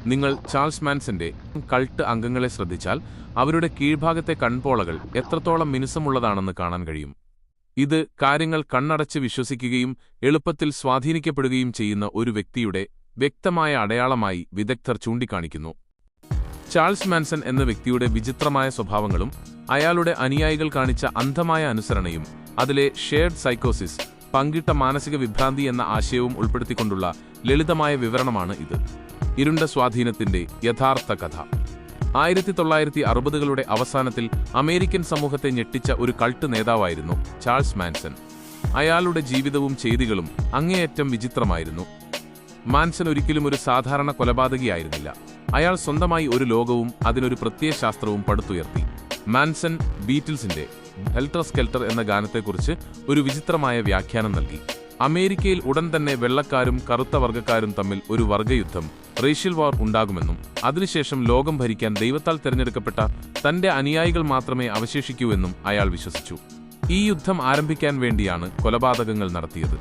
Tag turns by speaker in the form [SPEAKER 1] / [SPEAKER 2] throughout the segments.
[SPEAKER 1] നിങ്ങൾ Charles മാൻസന്റെ cult അംഗങ്ങളെ ശ്രദ്ധിച്ചാൽ അവരുടെ കീഴ്ഭാഗത്തെ കൺപോളകൾ എത്രത്തോളം മിനുസമുള്ളതാണെന്ന് കാണാൻ കഴിയും. ഇത് കാര്യങ്ങൾ കണ്ണടച്ച് വിശ്വസിക്കുകയും എളുപ്പത്തിൽ സ്വാധീനിക്കപ്പെടുകയും ചെയ്യുന്ന ഒരു വ്യക്തിയുടെ വ്യക്തമായ അടയാളമായി വിദഗ്ധർ ചൂണ്ടിക്കാണിക്കുന്നു. ചാൾസ് മാൻസൺ എന്ന വ്യക്തിയുടെ വിചിത്രമായ സ്വഭാവങ്ങളും അയാളുടെ അനുയായികൾ കാണിച്ച അന്ധമായ അനുസരണയും അതിലെ ഷെയർഡ് സൈക്കോസിസ്, പങ്കിട്ട മാനസിക വിഭ്രാന്തി എന്ന ആശയവും ഉൾപ്പെടുത്തിക്കൊണ്ടുള്ള ലളിതമായ വിവരണമാണ് ഇത്. ഇരുണ്ട സ്വാധീനത്തിന്റെ യഥാർത്ഥ കഥ. 1960കളുടെ അവസാനത്തിൽ അമേരിക്കൻ സമൂഹത്തെ ഞെട്ടിച്ച ഒരു കൾട്ട് നേതാവായിരുന്നു ചാൾസ് മാൻസൺ. അയാളുടെ ജീവിതവും ചെയ്തികളും അങ്ങേയറ്റം വിചിത്രമായിരുന്നു. മാൻസൺ ഒരിക്കലും ഒരു സാധാരണ കൊലപാതകിയായിരുന്നില്ല. അയാൾ സ്വന്തമായി ഒരു ലോകവും അതിനൊരു പ്രത്യയശാസ്ത്രവും പടുത്തുയർത്തി. മാൻസൺ ബീറ്റിൽസിന്റെ ഹെൽട്ടർ സ്കെൽട്ടർ എന്ന ഗാനത്തെക്കുറിച്ച് ഒരു വിചിത്രമായ വ്യാഖ്യാനം നൽകി. അമേരിക്കയിൽ ഉടൻ തന്നെ വെള്ളക്കാരും കറുത്ത വർഗ്ഗക്കാരും തമ്മിൽ ഒരു വർഗ്ഗയുദ്ധം, റേഷ്യൽ വാർ ഉണ്ടാകുമെന്നും അതിനുശേഷം ലോകം ഭരിക്കാൻ ദൈവത്താൽ തിരഞ്ഞെടുക്കപ്പെട്ട തന്റെ അനുയായികൾ മാത്രമേ അവശേഷിക്കൂ എന്നും അയാൾ വിശ്വസിച്ചു. ഈ യുദ്ധം ആരംഭിക്കാൻ വേണ്ടിയാണ് കൊലപാതകങ്ങൾ നടത്തിയത്.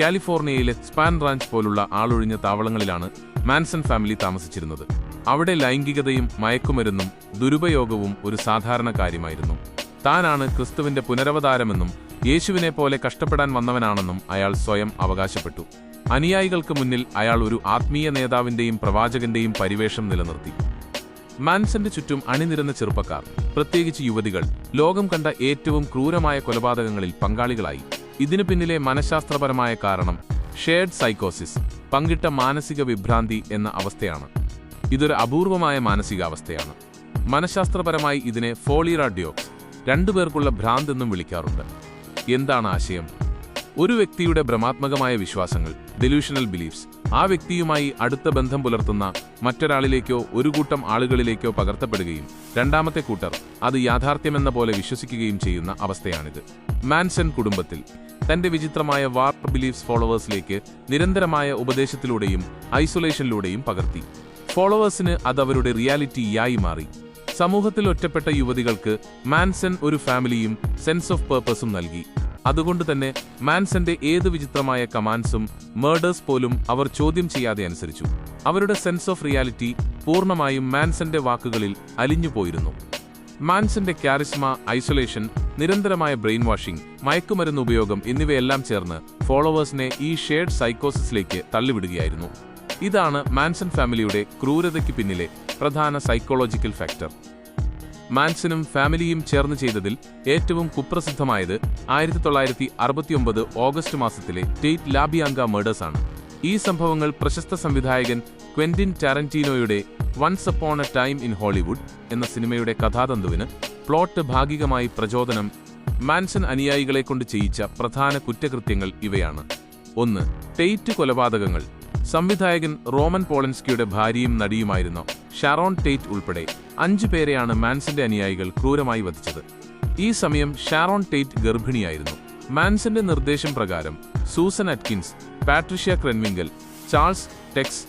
[SPEAKER 1] കാലിഫോർണിയയിലെ സ്പാൻ റാഞ്ച് പോലുള്ള ആളൊഴിഞ്ഞ താവളങ്ങളിലാണ് മാൻസൺ ഫാമിലി താമസിച്ചിരുന്നത്. അവിടെ ലൈംഗികതയും മയക്കുമരുന്നും ദുരുപയോഗവും ഒരു സാധാരണ കാര്യമായിരുന്നു. താനാണ് ക്രിസ്തുവിന്റെ പുനരവതാരമെന്നും യേശുവിനെ പോലെ കഷ്ടപ്പെടാൻ വന്നവനാണെന്നും അയാൾ സ്വയം അവകാശപ്പെട്ടു. അനുയായികൾക്ക് മുന്നിൽ അയാൾ ഒരു ആത്മീയ നേതാവിന്റെയും പ്രവാചകന്റെയും പരിവേഷം നിലനിർത്തി. മാൻസന്റെ ചുറ്റും അണിനിരന്ന ചെറുപ്പക്കാർ, പ്രത്യേകിച്ച് യുവതികൾ, ലോകം കണ്ട ഏറ്റവും ക്രൂരമായ കൊലപാതകങ്ങളിൽ പങ്കാളികളായി. ഇതിനു പിന്നിലെ മനഃശാസ്ത്രപരമായ കാരണം ഷെയർഡ് സൈക്കോസിസ്, പങ്കിട്ട മാനസിക വിഭ്രാന്തി എന്ന അവസ്ഥയാണ്. ഇതൊരു അപൂർവമായ മാനസികാവസ്ഥയാണ്. മനഃശാസ്ത്രപരമായി ഇതിനെ ഫോളിറാഡിയോക്സ്, രണ്ടുപേർക്കുള്ള ഭ്രാന്ത് എന്നും വിളിക്കാറുണ്ട്. എന്താണ് ആശയം? ഒരു വ്യക്തിയുടെ ഭ്രമാത്മകമായ വിശ്വാസങ്ങൾ, ഡെലൂഷണൽ ബിലീഫ്സ്, ആ വ്യക്തിയുമായി അടുത്ത ബന്ധം പുലർത്തുന്ന മറ്റൊരാളിലേക്കോ ഒരു കൂട്ടം ആളുകളിലേക്കോ പകർത്തപ്പെടുകയും രണ്ടാമത്തെ കൂട്ടർ അത് യാഥാർത്ഥ്യമെന്ന പോലെ വിശ്വസിക്കുകയും ചെയ്യുന്ന അവസ്ഥയാണിത്. മാൻസൺ കുടുംബത്തിൽ തന്റെ വിചിത്രമായ വാർ ബിലീഫ്സ് ഫോളോവേഴ്സിലേക്ക് നിരന്തരമായ ഉപദേശത്തിലൂടെയും ഐസൊലേഷനിലൂടെയും പകർത്തി. ഫോളോവേഴ്സിന് അത് അവരുടെ റിയാലിറ്റിയായി മാറി. സമൂഹത്തിൽ ഒറ്റപ്പെട്ട യുവതികൾക്ക് മാൻസൺ ഒരു ഫാമിലിയും സെൻസ് ഓഫ് പേർപ്പസും നൽകി. അതുകൊണ്ട് തന്നെ മാൻസന്റെ ഏത് വിചിത്രമായ കമാൻഡ്സും മേർഡേഴ്സ് പോലും അവർ ചോദ്യം ചെയ്യാതെ അനുസരിച്ചു. അവരുടെ സെൻസ് ഓഫ് റിയാലിറ്റി പൂർണ്ണമായും മാൻസന്റെ വാക്കുകളിൽ അലിഞ്ഞുപോയിരുന്നു. മാൻസന്റെ ക്യാരിസ്മ, ഐസൊലേഷൻ, നിരന്തരമായ ബ്രെയിൻ വാഷിംഗ്, മയക്കുമരുന്ന് ഉപയോഗം എന്നിവയെല്ലാം ചേർന്ന് ഫോളോവേഴ്സിനെ ഈ ഷെയർഡ് സൈക്കോസിസിലേക്ക് തള്ളിവിടുകയായിരുന്നു. ഇതാണ് മാൻസൺ ഫാമിലിയുടെ ക്രൂരതയ്ക്ക് പിന്നിലെ പ്രധാന സൈക്കോളജിക്കൽ ഫാക്ടർ. മാൻസനും ഫാമിലിയും ചേർന്ന് ചെയ്തതിൽ ഏറ്റവും കുപ്രസിദ്ധമായത് 1969 ഓഗസ്റ്റ് മാസത്തിലെ ടെയ്റ്റ് ലാബിയാങ്ക മേർഡേഴ്സ് ആണ്. ഈ സംഭവങ്ങൾ പ്രശസ്ത സംവിധായകൻ ക്വെന്റിൻ ടാരന്റീനോയുടെ once upon a time in Hollywood എന്ന സിനിമയുടെ കഥാതന്തുവിന് പ്ലോട്ട് ഭാഗികമായി പ്രചോദനം. മാൻസൺ അനുയായികളെക്കൊണ്ട് ചെയ്യിച്ച പ്രധാന കുറ്റകൃത്യങ്ങൾ ഇവയാണ്. 1. ടെയ്റ്റ് കൊലപാതകങ്ങൾ. സംവിധായകൻ റോമൻ പോളൻസ്കിയുടെ ഭാര്യയും നടിയുമായിരുന്ന ഷാരോൺ ടെയ്റ്റ് ഉൾപ്പെടെ 5 പേരെയാണ് മാൻസന്റെ അനുയായികൾ ക്രൂരമായി വധിച്ചത്. ഈ സമയം ഷാരോൺ ടെയ്റ്റ് ഗർഭിണിയായിരുന്നു. മാൻസന്റെ നിർദ്ദേശം പ്രകാരം Susan Atkins, Patricia Krenwinkel, Charles Tex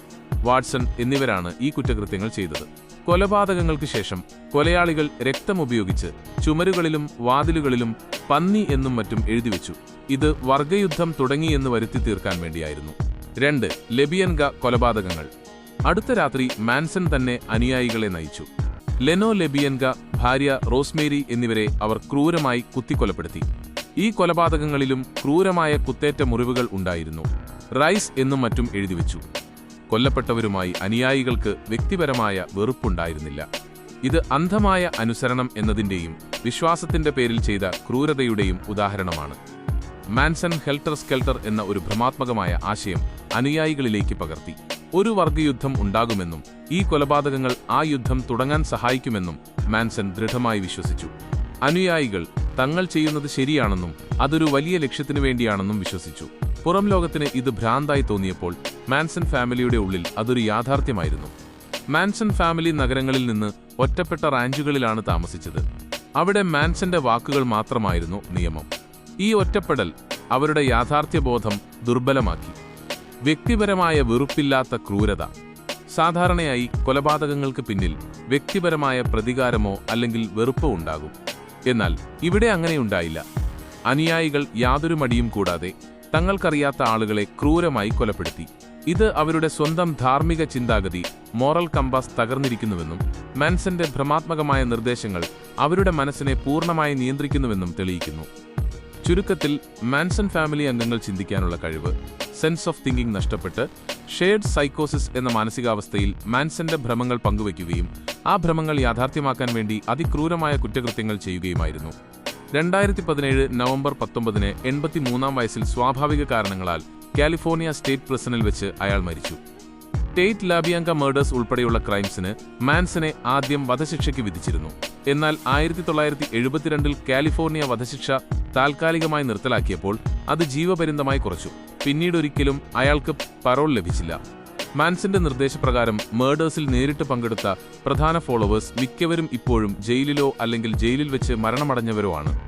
[SPEAKER 1] Watson എന്നിവരാണ് ഈ കുറ്റകൃത്യങ്ങൾ ചെയ്തത്. കൊലപാതകങ്ങൾക്ക് ശേഷം കൊലയാളികൾ രക്തമുപയോഗിച്ച് ചുമരുകളിലും വാതിലുകളിലും പന്നി എന്നും മറ്റും എഴുതിവെച്ചു. ഇത് വർഗയുദ്ധം തുടങ്ങിയെന്ന് വരുത്തി തീർക്കാൻ വേണ്ടിയായിരുന്നു. 2. ലെബിയൻഗ കൊലപാതകങ്ങൾ. അടുത്ത രാത്രി മാൻസൺ തന്നെ അനുയായികളെ നയിച്ചു. ലെനോ ലെബിയൻഗ, ഭാര്യ റോസ്മേരി എന്നിവരെ അവർ ക്രൂരമായി കുത്തിക്കൊലപ്പെടുത്തി. ഈ കൊലപാതകങ്ങളിലും ക്രൂരമായ കുത്തേറ്റ മുറിവുകൾ ഉണ്ടായിരുന്നു. റൈസ് എന്നും മറ്റും എഴുതിവെച്ചു. കൊല്ലപ്പെട്ടവരുമായി അനുയായികൾക്ക് വ്യക്തിപരമായ വെറുപ്പുണ്ടായിരുന്നില്ല. ഇത് അന്ധമായ അനുസരണം എന്നതിന്റെയും വിശ്വാസത്തിന്റെ പേരിൽ ചെയ്ത ക്രൂരതയുടെയും ഉദാഹരണമാണ്. മാൻസൺ ഹെൽട്ടർ സ്കെൽട്ടർ എന്ന ഒരു ഭ്രമാത്മകമായ ആശയം അനുയായികളിലേക്ക് പകർത്തി. ഒരു വർഗയുദ്ധം ഉണ്ടാകുമെന്നും ഈ കൊലപാതകങ്ങൾ ആ യുദ്ധം തുടങ്ങാൻ സഹായിക്കുമെന്നും മാൻസൺ ദൃഢമായി വിശ്വസിച്ചു. അനുയായികൾ തങ്ങൾ ചെയ്യുന്നത് ശരിയാണെന്നും അതൊരു വലിയ ലക്ഷ്യത്തിനു വേണ്ടിയാണെന്നും വിശ്വസിച്ചു. പുറം ലോകത്തിന് ഇത് ഭ്രാന്തായി തോന്നിയപ്പോൾ മാൻസൺ ഫാമിലിയുടെ ഉള്ളിൽ അതൊരു യാഥാർത്ഥ്യമായിരുന്നു. മാൻസൺ ഫാമിലി നഗരങ്ങളിൽ നിന്ന് ഒറ്റപ്പെട്ട റാഞ്ചുകളിലാണ് താമസിച്ചത്. അവിടെ മാൻസന്റെ വാക്കുകൾ മാത്രമായിരുന്നു നിയമം. ഈ ഒറ്റപ്പെടൽ അവരുടെ യാഥാർത്ഥ്യബോധം ദുർബലമാക്കി. വ്യക്തിപരമായ വെറുപ്പില്ലാത്ത ക്രൂരത. സാധാരണയായി കൊലപാതകങ്ങൾക്ക് പിന്നിൽ വ്യക്തിപരമായ പ്രതികാരമോ അല്ലെങ്കിൽ വെറുപ്പോ ഉണ്ടാകും. എന്നാൽ ഇവിടെ അങ്ങനെയുണ്ടായില്ല. അനുയായികൾ യാതൊരു മടിയും കൂടാതെ തങ്ങൾക്കറിയാത്ത ആളുകളെ ക്രൂരമായി കൊലപ്പെടുത്തി. ഇത് അവരുടെ സ്വന്തം ധാർമ്മിക ചിന്താഗതി, മോറൽ കമ്പാസ് തകർന്നിരിക്കുന്നുവെന്നും മാൻസന്റെ ഭ്രമാത്മകമായ നിർദ്ദേശങ്ങൾ അവരുടെ മനസ്സിനെ പൂർണ്ണമായി നിയന്ത്രിക്കുന്നുവെന്നും തെളിയിക്കുന്നു. ചുരുക്കത്തിൽ, മാൻസൺ ഫാമിലി അംഗങ്ങൾ ചിന്തിക്കാനുള്ള കഴിവ്, സെൻസ് ഓഫ് തിങ്കിംഗ് നഷ്ടപ്പെട്ട് ഷെയർഡ് സൈക്കോസിസ് എന്ന മാനസികാവസ്ഥയിൽ മാൻസന്റെ ഭ്രമങ്ങൾ പങ്കുവയ്ക്കുകയും ആ ഭ്രമങ്ങൾ യാഥാർത്ഥ്യമാക്കാൻ വേണ്ടി അതിക്രൂരമായ കുറ്റകൃത്യങ്ങൾ ചെയ്യുകയുമായിരുന്നു. 2017 നവംബർ 19 83 വയസ്സിൽ സ്വാഭാവിക കാരണങ്ങളാൽ കാലിഫോർണിയ സ്റ്റേറ്റ് പ്രിസണിൽ വെച്ച് അയാൾ മരിച്ചു. ടെയ്റ്റ് ലാബിയാങ്ക മർഡേഴ്സ് ഉൾപ്പെടെയുള്ള ക്രൈംസിന് മാൻസനെ ആദ്യം വധശിക്ഷയ്ക്ക് വിധിച്ചിരുന്നു. എന്നാൽ 1972 കാലിഫോർണിയ വധശിക്ഷ താൽക്കാലികമായി നിർത്തലാക്കിയപ്പോൾ അത് ജീവപര്യന്തമായി കുറച്ചു. പിന്നീടൊരിക്കലും അയാൾക്ക് പരോൾ ലഭിച്ചില്ല. മാൻസന്റെ നിർദ്ദേശപ്രകാരം മർഡേഴ്സിൽ നേരിട്ട് പങ്കെടുത്ത പ്രധാന ഫോളോവേഴ്സ് മിക്കവരും ഇപ്പോഴും ജയിലിലോ അല്ലെങ്കിൽ ജയിലിൽ വെച്ച് മരണമടഞ്ഞവരോ ആണ്.